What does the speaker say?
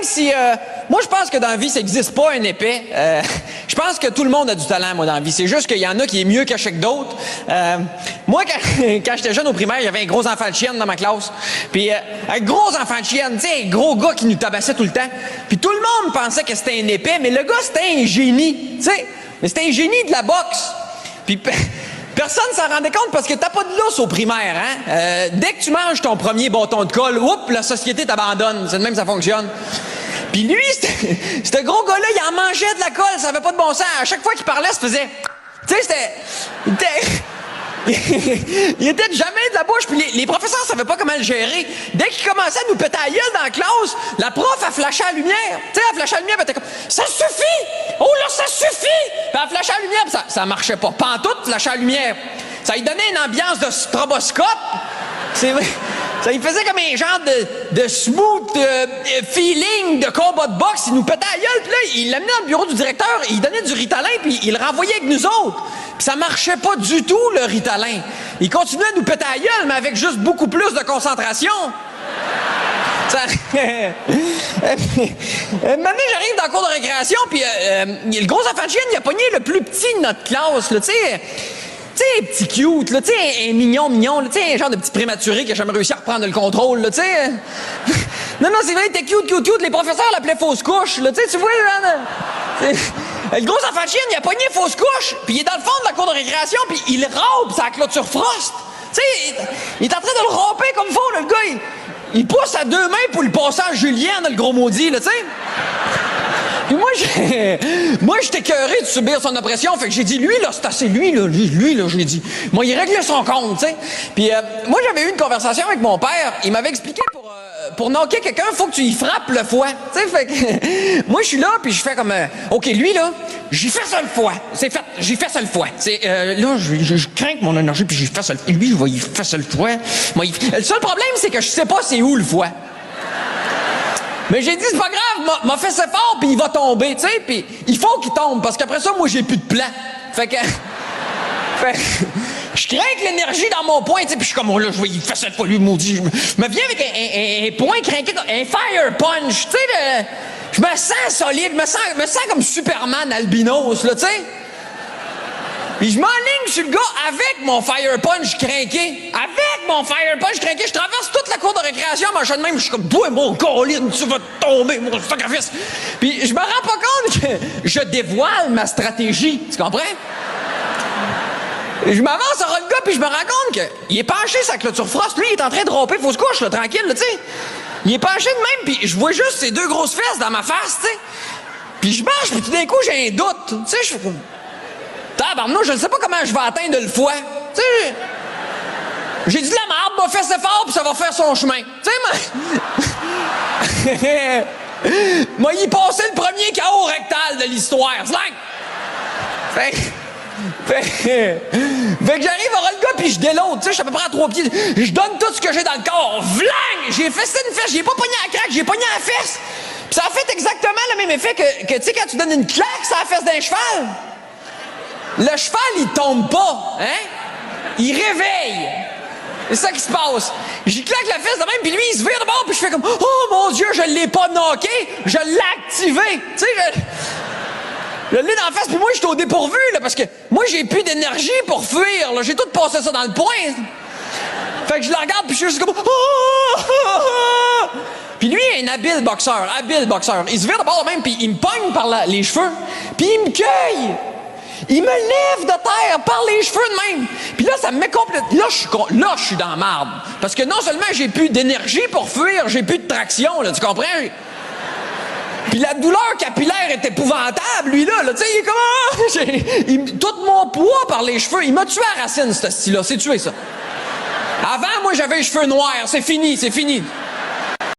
si... moi, je pense que dans la vie, ça n'existe pas un épais. Je pense que tout le monde a du talent, moi, dans la vie. C'est juste qu'il y en a qui est mieux caché que d'autres. Moi, quand j'étais jeune au primaire, il y avait un gros enfant de chienne dans ma classe. Puis, un gros enfant de chienne, tu sais, un gros gars qui nous tabassait tout le temps. Puis tout le monde pensait que c'était un épais, mais le gars, c'était un génie, tu sais. Mais c'était un génie de la boxe. Puis... Personne s'en rendait compte parce que t'as pas de lousse au primaire, hein? Dès que tu manges ton premier bâton de colle, oups, la société t'abandonne. C'est de même que ça fonctionne. Puis lui, ce gros gars-là, il en mangeait de la colle, ça avait pas de bon sens. À chaque fois qu'il parlait, ça faisait... Tu sais, il était jamais de la bouche, puis les professeurs savaient pas comment le gérer. Dès qu'il commençait à nous péter la gueule dans la classe, la prof, elle flashait la lumière. Tu sais, elle flashait la lumière, puis elle était comme « Ça suffit! Oh là, ça suffit! » Puis elle flashait la lumière, puis ça marchait pas. Pantoute, flashait la lumière. Ça lui donnait une ambiance de stroboscope. C'est vrai. Ça lui faisait comme un genre de smooth feeling de combat de boxe. Il nous pétait la gueule, puis là, il l'amenait dans le bureau du directeur, il donnait du Ritalin, puis il le renvoyait avec nous autres. Puis ça marchait pas du tout, le Ritalin. Il continuait à nous péter la gueule, mais avec juste beaucoup plus de concentration. Maintenant, j'arrive dans le cours de récréation, puis le gros enfant de chienne, il a pogné le plus petit de notre classe, là, tu sais. Tu sais, petit cute, là, tu sais, un mignon, là, tu sais, un genre de petit prématuré qui a jamais réussi à reprendre le contrôle, là, tu sais. Non, c'est vrai, il était cute. Les professeurs l'appelaient fausse couche, là, tu sais, tu vois, là. Le gros enfant de chienne, il a pogné fausse couche, puis il est dans le fond de la cour de récréation, puis il rampe sa clôture frost. Tu sais, il est en train de le ramper comme faux, là, le gars. Il pousse à deux mains pour le passer à Julien, le gros maudit, là, tu sais. Puis moi, j'étais écœuré de subir son oppression, fait que j'ai dit, lui, là, c'est assez, lui, là, je l'ai dit. Moi, il réglait son compte, tu sais. Puis moi, j'avais eu une conversation avec mon père, il m'avait expliqué pour knocker quelqu'un, faut que tu y frappes le foie. Tu sais, fait que moi, je suis là, puis je fais comme, OK, lui, là, j'y fais ça le foie. C'est fait, j'y fais ça le foie. C'est, là, je crains mon énergie, puis j'y fais ça le foie. Lui, je vais y faire ça le foie. Le seul problème, c'est que je sais pas c'est où le foie. Mais j'ai dit, c'est pas grave, m'a fait ça fort, puis il va tomber, tu sais, puis il faut qu'il tombe, parce qu'après ça, moi, j'ai plus de plan. Fait que je crains que l'énergie dans mon poing, tu sais, puis je suis comme, oh là, je vais y faire ça le foie, lui, maudit. Je me viens avec un poing craqué, un fire punch, tu sais, je me sens solide, je me sens comme Superman albinos, là, tu sais. Puis je m'enligne sur le gars avec mon fire punch crinqué. Avec mon fire punch crinqué, je traverse toute la cour de récréation, machin de même, je suis comme, toi, mon colline, tu vas tomber, mon sacrifice. Puis je me rends pas compte que je dévoile ma stratégie, tu comprends? Je m'avance sur le gars, puis je me rends compte qu'il est penché sa clôture frost. Lui, il est en train de romper fausse couche, là, tranquille, là, tu sais. Il est penché de même, puis je vois juste ses deux grosses fesses dans ma face, tu sais. Puis je marche, puis tout d'un coup, j'ai un doute, tu sais, je fais comme... Tabarnouche, je ne sais pas comment je vais atteindre le foie. Tu sais, j'ai dit la marde, m'a fait fort, puis ça va faire son chemin. Tu sais, moi, il passait le premier chaos rectal de l'histoire. Fait que j'arrive à le gars, puis je délote. Tu sais, je suis à peu près à 3 pieds. Je donne tout ce que j'ai dans le corps. Vlang! J'ai fessé une fesse. J'ai pas pogné à la craque, j'ai pogné à la fesse. Puis ça a fait exactement le même effet que tu sais, quand tu donnes une claque sur la fesse d'un cheval. Le cheval, il tombe pas, hein? Il réveille. C'est ça qui se passe. J'y claque la fesse de même, puis lui, il se vire de bord, puis je fais comme, oh mon Dieu, je l'ai pas knocké, je l'ai activé. Tu sais, je l'ai dans la face, puis moi, j'étais au dépourvu, là, parce que moi, j'ai plus d'énergie pour fuir, là. J'ai tout passé ça dans le poing. Fait que je le regarde, puis je suis juste comme, oh! Puis lui, il est un habile boxeur. Il se vire de bord de même, puis il me pogne par les cheveux, puis il me cueille. Il me lève de terre par les cheveux de même. Puis là, ça me met complètement... Là, je suis dans la marde. Parce que non seulement j'ai plus d'énergie pour fuir, j'ai plus de traction, là, tu comprends? Puis la douleur capillaire est épouvantable, lui, là. Tu sais, il est comme... tout mon poids par les cheveux. Il m'a tué à racine, ce style-là. C'est tué, ça. Avant, moi, j'avais les cheveux noirs. C'est fini.